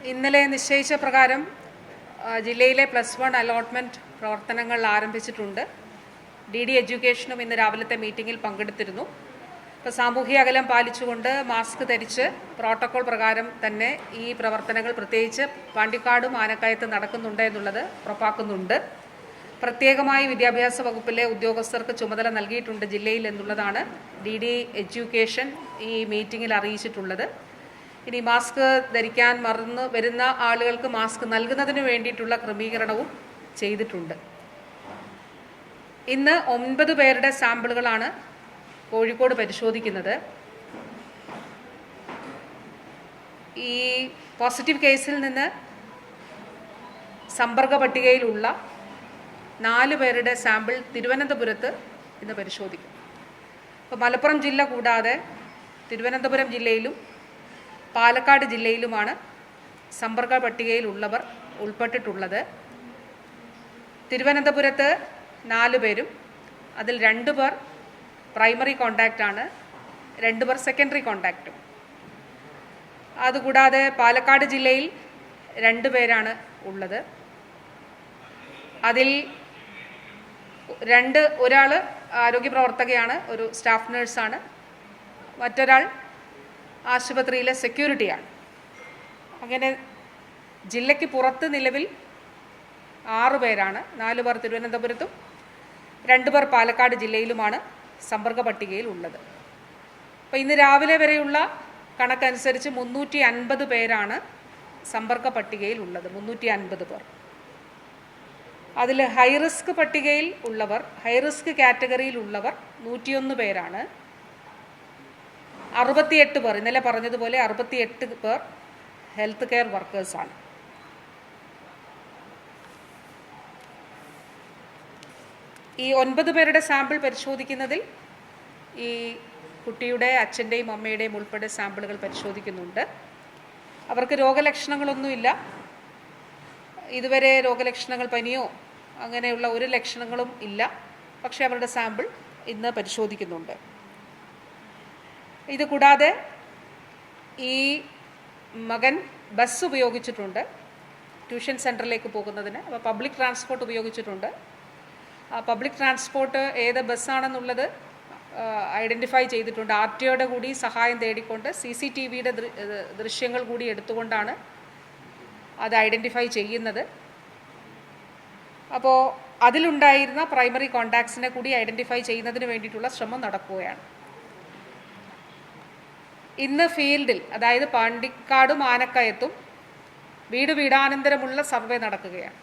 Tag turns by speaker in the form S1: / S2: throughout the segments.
S1: ഇന്നലെ നിശ്ചയിച്ച പ്രകാരം ജില്ലയിലെ +1 അലോട്ട്മെൻറ്റ് പ്രവർത്തനങ്ങൾ ആരംഭിച്ചിട്ടുണ്ട്. DD എഡ്യൂക്കേഷനും ഇന്ന് രാവിലത്തെ മീറ്റിങ്ങിൽ പങ്കെടുത്തിരുന്നു. ഇപ്പോൾ സാമൂഹിക അകലം പാലിച്ചുകൊണ്ട് മാസ്ക് ധരിച്ച് പ്രോട്ടോകോൾ പ്രകാരം തന്നെ ഈ പ്രവർത്തനങ്ങൾ പ്രത്യേകിച്ച് പാണ്ടിക്കാടും ആനക്കയത്തും നടക്കുന്നുണ്ട് എന്നുള്ളത് ഉറപ്പാക്കുന്നുണ്ട്. പ്രത്യേകമായി വിദ്യാഭ്യാസ വകുപ്പിലെ ഉദ്യോഗസ്ഥർക്ക് ചുമതല നൽകിയിട്ടുണ്ട് ജില്ലയിൽ എന്നുള്ളതാണ് DD എഡ്യൂക്കേഷൻ ഈ മീറ്റിങ്ങിൽ അറിയിച്ചിട്ടുള്ളത്. ഇനി മാസ്ക് ധരിക്കാൻ മറന്നു വരുന്ന ആളുകൾക്ക് മാസ്ക് നൽകുന്നതിന് വേണ്ടിയിട്ടുള്ള ക്രമീകരണവും ചെയ്തിട്ടുണ്ട്. ഇന്ന് 9 പേരുടെ സാമ്പിളുകളാണ് കോഴിക്കോട് പരിശോധിക്കുന്നത്. ഈ പോസിറ്റീവ് കേസിൽ നിന്ന് സമ്പർക്ക പട്ടികയിലുള്ള 4 പേരുടെ സാമ്പിൾ തിരുവനന്തപുരത്ത് ഇന്ന് പരിശോധിക്കും. അപ്പോൾ മലപ്പുറം ജില്ല കൂടാതെ തിരുവനന്തപുരം ജില്ലയിലും പാലക്കാട് ജില്ലയിലുമാണ് സമ്പർക്ക പട്ടികയിലുള്ളവർ ഉൾപ്പെട്ടിട്ടുള്ളത്. തിരുവനന്തപുരത്ത് 4 പേരും, അതിൽ 2 പേർ പ്രൈമറി കോണ്ടാക്റ്റാണ്, 2 പേർ സെക്കൻഡറി കോണ്ടാക്റ്റും. അതുകൂടാതെ പാലക്കാട് ജില്ലയിൽ 2 പേരാണ് ഉള്ളത്. അതിൽ ഒരാൾ ആരോഗ്യ പ്രവർത്തകയാണ്, ഒരു സ്റ്റാഫ് നേഴ്സാണ്, മറ്റൊരാൾ ആശുപത്രിയിലെ സെക്യൂരിറ്റിയാണ്. അങ്ങനെ ജില്ലയ്ക്ക് പുറത്ത് നിലവിൽ 6 പേരാണ്. 4 പേർ തിരുവനന്തപുരത്തും 2 പേർ പാലക്കാട് ജില്ലയിലുമാണ് സമ്പർക്ക പട്ടികയിൽ ഉള്ളത്. അപ്പോൾ ഇന്ന് രാവിലെ വരെയുള്ള കണക്കനുസരിച്ച് 350 പേരാണ് സമ്പർക്ക പട്ടികയിൽ ഉള്ളത്. 350 പേർ. അതിൽ ഹൈറിസ്ക് പട്ടികയിൽ ഉള്ളവർ, ഹൈറിസ്ക് കാറ്റഗറിയിൽ ഉള്ളവർ 101 പേരാണ്. 68 പേർ, ഇന്നലെ പറഞ്ഞതുപോലെ 68 പേർ ഹെൽത്ത് കെയർ വർക്കേഴ്സാണ്. ഈ 9 പേരുടെ സാമ്പിൾ പരിശോധിക്കുന്നതിൽ ഈ കുട്ടിയുടെ അച്ഛൻ്റെയും അമ്മയുടെയും ഉൾപ്പെടെ സാമ്പിളുകൾ പരിശോധിക്കുന്നുണ്ട്. അവർക്ക് രോഗലക്ഷണങ്ങളൊന്നുമില്ല. ഇതുവരെ രോഗലക്ഷണങ്ങൾ, പനിയോ അങ്ങനെയുള്ള ഒരു ലക്ഷണങ്ങളും ഇല്ല. പക്ഷേ അവരുടെ സാമ്പിൾ ഇന്ന് പരിശോധിക്കുന്നുണ്ട്. ഇത് കൂടാതെ ഈ മകൻ ബസ് ഉപയോഗിച്ചിട്ടുണ്ട് ട്യൂഷൻ സെൻറ്ററിലേക്ക് പോകുന്നതിന്. അപ്പോൾ പബ്ലിക് ട്രാൻസ്പോർട്ട് ഉപയോഗിച്ചിട്ടുണ്ട്. പബ്ലിക് ട്രാൻസ്പോർട്ട് ഏത് ബസ്സാണെന്നുള്ളത് ഐഡൻറ്റിഫൈ ചെയ്തിട്ടുണ്ട്. RTOയുടെ കൂടി സഹായം തേടിക്കൊണ്ട് CCTVയുടെ ദൃശ്യങ്ങൾ കൂടി എടുത്തുകൊണ്ടാണ് അത് ഐഡൻറ്റിഫൈ ചെയ്യുന്നത്. അപ്പോൾ അതിലുണ്ടായിരുന്ന പ്രൈമറി കോണ്ടാക്ട്സിനെ കൂടി ഐഡൻറ്റിഫൈ ചെയ്യുന്നതിന് വേണ്ടിയിട്ടുള്ള ശ്രമം നടക്കുകയാണ്. ഇന്ന് ഫീൽഡിൽ, അതായത് പാണ്ടിക്കാടും ആനക്കയത്തും വീടാനന്തരമുള്ള സർവേ നടക്കുകയാണ്.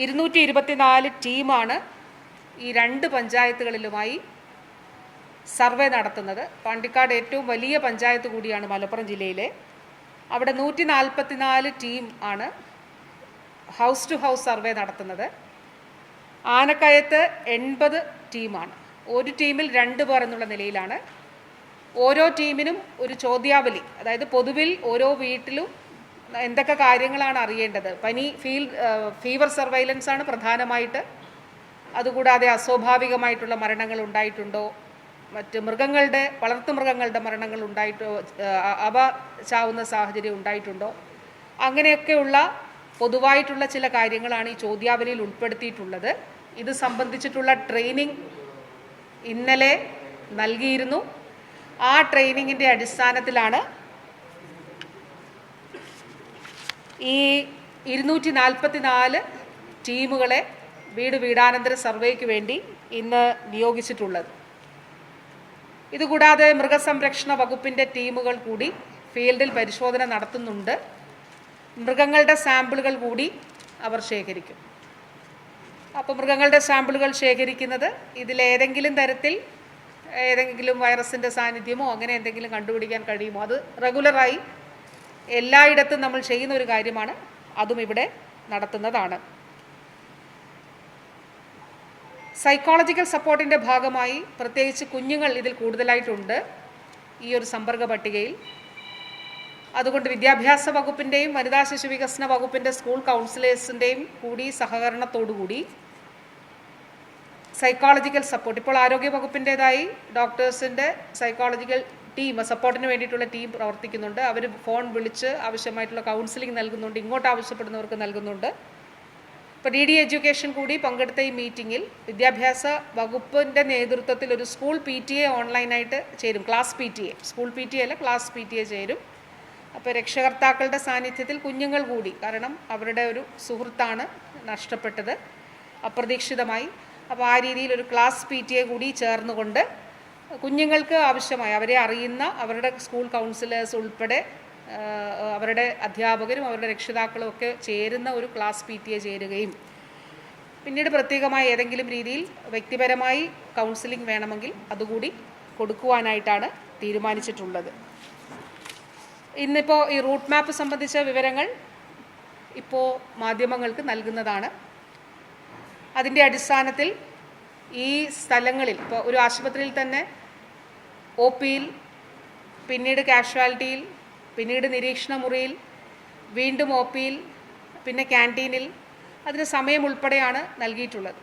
S1: 224 ടീമാണ് ഈ 2 പഞ്ചായത്തുകളിലുമായി സർവേ നടത്തുന്നത്. പാണ്ടിക്കാട് ഏറ്റവും വലിയ പഞ്ചായത്ത് കൂടിയാണ് മലപ്പുറം ജില്ലയിലെ. അവിടെ 144 ടീം ആണ് ഹൗസ് ടു ഹൗസ് സർവേ നടത്തുന്നത്. ആനക്കയത്ത് 80 ടീമാണ്. ഒരു ടീമിൽ 2 പേർ എന്നുള്ള നിലയിലാണ്. ഓരോ ടീമിനും ഒരു ചോദ്യാവലി, അതായത് പൊതുവിൽ ഓരോ വീട്ടിലും എന്തൊക്കെ കാര്യങ്ങളാണ് അറിയേണ്ടത്. ഫീവർ സർവൈലൻസ് ആണ് പ്രധാനമായിട്ട്. അതുകൂടാതെ അസ്വാഭാവികമായിട്ടുള്ള മരണങ്ങൾ ഉണ്ടായിട്ടുണ്ടോ, മറ്റ് വളർത്തുമൃഗങ്ങളുടെ മരണങ്ങൾ ഉണ്ടായിട്ടോ, അവ ചാവുന്ന സാഹചര്യം ഉണ്ടായിട്ടുണ്ടോ, അങ്ങനെയൊക്കെയുള്ള പൊതുവായിട്ടുള്ള ചില കാര്യങ്ങളാണ് ഈ ചോദ്യാവലിയിൽ ഉൾപ്പെടുത്തിയിട്ടുള്ളത്. ഇത് സംബന്ധിച്ചിട്ടുള്ള ട്രെയിനിങ് ഇന്നലെ നൽകിയിരുന്നു. ആ ട്രെയിനിങ്ങിൻ്റെ അടിസ്ഥാനത്തിലാണ് ഈ 244 ടീമുകളെ വീടാനന്തര സർവേക്ക് വേണ്ടി ഇന്ന് നിയോഗിച്ചിട്ടുള്ളത്. ഇതുകൂടാതെ മൃഗസംരക്ഷണ വകുപ്പിൻ്റെ ടീമുകൾ കൂടി ഫീൽഡിൽ പരിശോധന നടത്തുന്നുണ്ട്. മൃഗങ്ങളുടെ സാമ്പിളുകൾ കൂടി അവർ ശേഖരിക്കും. അപ്പോൾ മൃഗങ്ങളുടെ സാമ്പിളുകൾ ശേഖരിക്കുന്നത് ഇതിലേതെങ്കിലും തരത്തിൽ ഏതെങ്കിലും വൈറസിൻ്റെ സാന്നിധ്യമോ അങ്ങനെ എന്തെങ്കിലും കണ്ടുപിടിക്കാൻ കഴിയുമോ, അത് റെഗുലറായി എല്ലായിടത്തും നമ്മൾ ചെയ്യുന്ന ഒരു കാര്യമാണ്. അതും ഇവിടെ നടത്തുന്നതാണ്. സൈക്കോളജിക്കൽ സപ്പോർട്ടിൻ്റെ ഭാഗമായി പ്രത്യേകിച്ച് കുഞ്ഞുങ്ങൾ ഇതിൽ കൂടുതലായിട്ടുണ്ട് ഈ ഒരു സമ്പർക്ക പട്ടികയിൽ. അതുകൊണ്ട് വിദ്യാഭ്യാസ വകുപ്പിൻ്റെയും വനിതാ ശിശു വികസന വകുപ്പിൻ്റെ സ്കൂൾ കൗൺസിലേഴ്സിൻ്റെയും കൂടി സഹകരണത്തോടുകൂടി സൈക്കോളജിക്കൽ സപ്പോർട്ട്, ഇപ്പോൾ ആരോഗ്യ വകുപ്പിൻ്റേതായി ഡോക്ടേഴ്സിൻ്റെ സൈക്കോളജിക്കൽ ടീം സപ്പോർട്ടിന് വേണ്ടിയിട്ടുള്ള ടീം പ്രവർത്തിക്കുന്നുണ്ട്. അവർ ഫോൺ വിളിച്ച് ആവശ്യമായിട്ടുള്ള കൗൺസിലിംഗ് നൽകുന്നുണ്ട്, ഇങ്ങോട്ട് ആവശ്യപ്പെടുന്നവർക്ക് നൽകുന്നുണ്ട്. ഇപ്പോൾ ഡി എഡ്യൂക്കേഷൻ കൂടി പങ്കെടുത്ത ഈ മീറ്റിങ്ങിൽ വിദ്യാഭ്യാസ വകുപ്പിൻ്റെ നേതൃത്വത്തിൽ ഒരു സ്കൂൾ PTA ഓൺലൈനായിട്ട് ചേരും. ക്ലാസ് PTA, സ്കൂൾ PTA അല്ല, ക്ലാസ് PTA ചേരും. അപ്പോൾ രക്ഷകർത്താക്കളുടെ സാന്നിധ്യത്തിൽ കുഞ്ഞുങ്ങൾ കൂടി, കാരണം അവരുടെ ഒരു സുഹൃത്താണ് നഷ്ടപ്പെട്ടത് അപ്രതീക്ഷിതമായി. അപ്പോൾ ആ രീതിയിൽ ഒരു ക്ലാസ് PTA കൂടി ചേർന്നുകൊണ്ട് കുഞ്ഞുങ്ങൾക്ക് ആവശ്യമായ, അവരെ അറിയുന്ന അവരുടെ സ്കൂൾ കൗൺസിലേഴ്സ് ഉൾപ്പെടെ അവരുടെ അധ്യാപകരും അവരുടെ രക്ഷിതാക്കളും ഒക്കെ ചേരുന്ന ഒരു ക്ലാസ് PTA ചേരുകയും പിന്നീട് പ്രത്യേകമായി ഏതെങ്കിലും രീതിയിൽ വ്യക്തിപരമായി കൗൺസിലിംഗ് വേണമെങ്കിൽ അതുകൂടി കൊടുക്കുവാനായിട്ടാണ് തീരുമാനിച്ചിട്ടുള്ളത്. ഇന്നിപ്പോൾ ഈ റൂട്ട് മാപ്പ് സംബന്ധിച്ച വിവരങ്ങൾ ഇപ്പോൾ മാധ്യമങ്ങൾക്ക് നൽകുന്നതാണ്. അതിൻ്റെ അടിസ്ഥാനത്തിൽ ഈ സ്ഥലങ്ങളിൽ ഇപ്പോൾ ഒരു ആശുപത്രിയിൽ തന്നെ OPയിൽ, പിന്നീട് കാഷ്വാലിറ്റിയിൽ, പിന്നീട് നിരീക്ഷണ മുറിയിൽ, വീണ്ടും OPയിൽ, പിന്നെ ക്യാൻറ്റീനിൽ അതിന് സമയം ഉൾപ്പെടെയാണ് നൽകിയിട്ടുള്ളത്.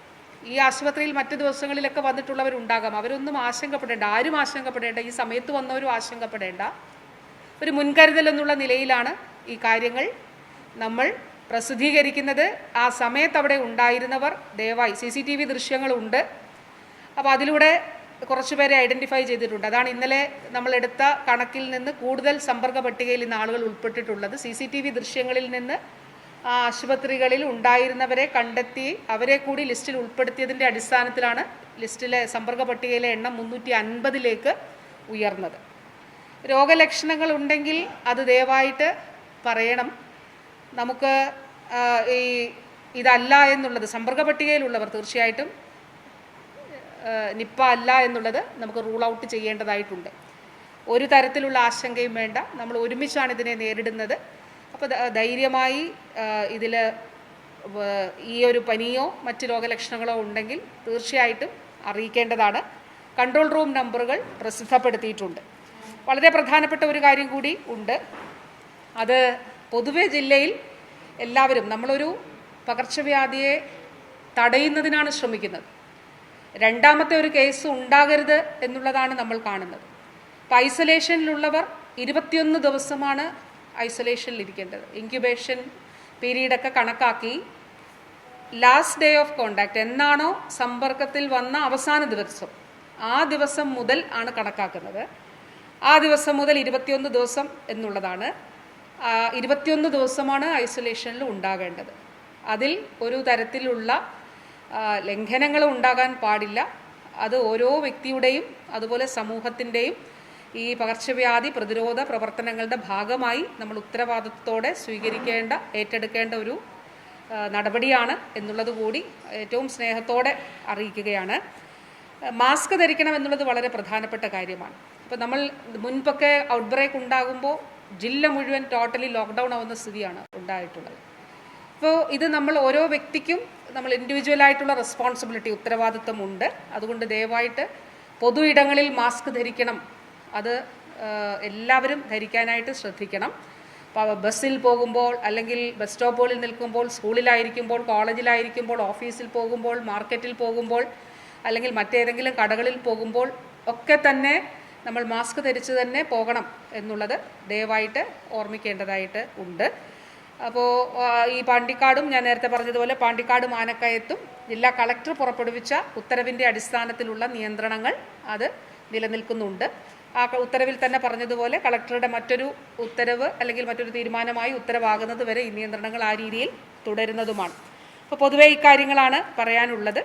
S1: ഈ ആശുപത്രിയിൽ മറ്റ് ദിവസങ്ങളിലൊക്കെ വന്നിട്ടുള്ളവരുണ്ടാകാം. അവരൊന്നും ആശങ്കപ്പെടേണ്ട, ആരും ആശങ്കപ്പെടേണ്ട, ഈ സമയത്ത് വന്നവരും ആശങ്കപ്പെടേണ്ട. ഒരു മുൻകരുതൽ എന്നുള്ള നിലയിലാണ് ഈ കാര്യങ്ങൾ നമ്മൾ പ്രസിദ്ധീകരിക്കുന്നത്. ആ സമയത്ത് അവിടെ ഉണ്ടായിരുന്നവർ ദയവായി, CCTV ദൃശ്യങ്ങളുണ്ട്, അപ്പോൾ അതിലൂടെ കുറച്ച് പേരെ ഐഡൻറ്റിഫൈ ചെയ്തിട്ടുണ്ട്. അതാണ് ഇന്നലെ നമ്മളെടുത്ത കണക്കിൽ നിന്ന് കൂടുതൽ സമ്പർക്ക പട്ടികയിൽ ഇന്ന് ആളുകൾ ഉൾപ്പെട്ടിട്ടുള്ളത്. CCTV ദൃശ്യങ്ങളിൽ നിന്ന് ആ ആശുപത്രികളിൽ ഉണ്ടായിരുന്നവരെ കണ്ടെത്തി അവരെ കൂടി ലിസ്റ്റിൽ ഉൾപ്പെടുത്തിയതിൻ്റെ അടിസ്ഥാനത്തിലാണ് ലിസ്റ്റിലെ സമ്പർക്ക പട്ടികയിലെ എണ്ണം 350 ഉയർന്നത്. രോഗലക്ഷണങ്ങൾ ഉണ്ടെങ്കിൽ അത് ദയവായിട്ട് പറയണം. നമുക്ക് ഇതല്ല എന്നുള്ളത്, സമ്പർക്ക പട്ടികയിലുള്ളവർ തീർച്ചയായിട്ടും നിപ്പ അല്ല എന്നുള്ളത് നമുക്ക് റൂൾ ഔട്ട് ചെയ്യേണ്ടതായിട്ടുണ്ട്. ഒരു തരത്തിലുള്ള ആശങ്കയും വേണ്ട, നമ്മൾ ഒരുമിച്ചാണ് ഇതിനെ നേരിടുന്നത്. അപ്പോൾ ധൈര്യമായി ഇതിൽ ഈ ഒരു പനിയോ മറ്റ് രോഗലക്ഷണങ്ങളോ ഉണ്ടെങ്കിൽ തീർച്ചയായിട്ടും അറിയിക്കേണ്ടതാണ്. കൺട്രോൾ റൂം നമ്പറുകൾ പ്രസിദ്ധപ്പെടുത്തിയിട്ടുണ്ട്. വളരെ പ്രധാനപ്പെട്ട ഒരു കാര്യം കൂടി ഉണ്ട്. അത് പൊതുവെ ജില്ലയിൽ എല്ലാവരും നമ്മളൊരു പകർച്ചവ്യാധിയെ തടയുന്നതിനാണ് ശ്രമിക്കുന്നത്. രണ്ടാമത്തെ ഒരു കേസ് ഉണ്ടാകരുത് എന്നുള്ളതാണ് നമ്മൾ കാണുന്നത്. അപ്പോൾ ഐസൊലേഷനിലുള്ളവർ 21 ദിവസമാണ് ഐസൊലേഷനിൽ ഇരിക്കേണ്ടത്. ഇൻക്യുബേഷൻ പീരീഡൊക്കെ കണക്കാക്കി ലാസ്റ്റ് ഡേ ഓഫ് കോണ്ടാക്ട് എന്നാണോ സമ്പർക്കത്തിൽ വന്ന അവസാന ദിവസം, ആ ദിവസം മുതൽ ആണ് കണക്കാക്കുന്നത്. ആ ദിവസം മുതൽ 21 ദിവസം എന്നുള്ളതാണ്. 21 ദിവസമാണ് ഐസൊലേഷനിൽ ഉണ്ടാകേണ്ടത്. അതിൽ ഒരു തരത്തിലുള്ള ലംഘനങ്ങളും ഉണ്ടാകാൻ പാടില്ല. അത് ഓരോ വ്യക്തിയുടെയും അതുപോലെ സമൂഹത്തിൻ്റെയും ഈ പകർച്ചവ്യാധി പ്രതിരോധ പ്രവർത്തനങ്ങളുടെ ഭാഗമായി നമ്മൾ ഉത്തരവാദിത്വത്തോടെ സ്വീകരിക്കേണ്ട, ഏറ്റെടുക്കേണ്ട ഒരു നടപടിയാണ് എന്നുള്ളത് കൂടി ഏറ്റവും സ്നേഹത്തോടെ അറിയിക്കുകയാണ്. മാസ്ക് ധരിക്കണം എന്നുള്ളത് വളരെ പ്രധാനപ്പെട്ട കാര്യമാണ്. ഇപ്പോൾ നമ്മൾ മുൻപൊക്കെ ഔട്ട് ബ്രേക്ക് ഉണ്ടാകുമ്പോൾ ജില്ല മുഴുവൻ ടോട്ടലി ലോക്ക്ഡൗൺ ആവുന്ന സ്ഥിതിയാണ് ഉണ്ടായിട്ടുള്ളത്. അപ്പോൾ ഇത് നമ്മൾ ഓരോ വ്യക്തിക്കും നമ്മൾ ഇൻഡിവിജ്വലായിട്ടുള്ള റെസ്പോൺസിബിലിറ്റി, ഉത്തരവാദിത്വമുണ്ട്. അതുകൊണ്ട് ദയവായിട്ട് പൊതു ഇടങ്ങളിൽ മാസ്ക് ധരിക്കണം. അത് എല്ലാവരും ധരിക്കാനായിട്ട് ശ്രദ്ധിക്കണം. ബസ്സിൽ പോകുമ്പോൾ, അല്ലെങ്കിൽ ബസ് സ്റ്റോപ്പുകളിൽ നിൽക്കുമ്പോൾ, സ്കൂളിലായിരിക്കുമ്പോൾ, കോളേജിലായിരിക്കുമ്പോൾ, ഓഫീസിൽ പോകുമ്പോൾ, മാർക്കറ്റിൽ പോകുമ്പോൾ, അല്ലെങ്കിൽ മറ്റേതെങ്കിലും കടകളിൽ പോകുമ്പോൾ ഒക്കെ തന്നെ നമ്മൾ മാസ്ക് ധരിച്ച് തന്നെ പോകണം എന്നുള്ളത് ദയവായിട്ട് ഓർമ്മിക്കേണ്ടതായിട്ട് ഉണ്ട്. അപ്പോൾ ഈ പാണ്ടിക്കാടും ഞാൻ നേരത്തെ പറഞ്ഞതുപോലെ പാണ്ടിക്കാടും ആനക്കയത്തും ജില്ലാ കളക്ടർ പുറപ്പെടുവിച്ച ഉത്തരവിൻ്റെ അടിസ്ഥാനത്തിലുള്ള നിയന്ത്രണങ്ങൾ അത് നിലനിൽക്കുന്നുണ്ട്. ആ ഉത്തരവിൽ തന്നെ പറഞ്ഞതുപോലെ കളക്ടറുടെ മറ്റൊരു ഉത്തരവ് അല്ലെങ്കിൽ മറ്റൊരു തീരുമാനമായി ഉത്തരവാകുന്നത് വരെ ഈ നിയന്ത്രണങ്ങൾ ആ രീതിയിൽ തുടരുന്നതുമാണ്. അപ്പോൾ പൊതുവെ ഇക്കാര്യങ്ങളാണ് പറയാനുള്ളത്.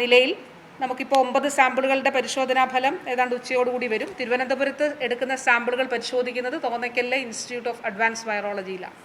S1: നിലയിൽ നമുക്കിപ്പോൾ 9 സാമ്പിളുകളുടെ പരിശോധനാ ഫലം ഏതാണ്ട് ഉച്ചയോടുകൂടി വരും. തിരുവനന്തപുരത്ത് എടുക്കുന്ന സാമ്പിളുകൾ പരിശോധിക്കുന്നത് തോന്നയ്ക്കലിലെ ഇൻസ്റ്റിറ്റ്യൂട്ട് ഓഫ് അഡ്വാൻസ് വൈറോളജിയിലാണ്.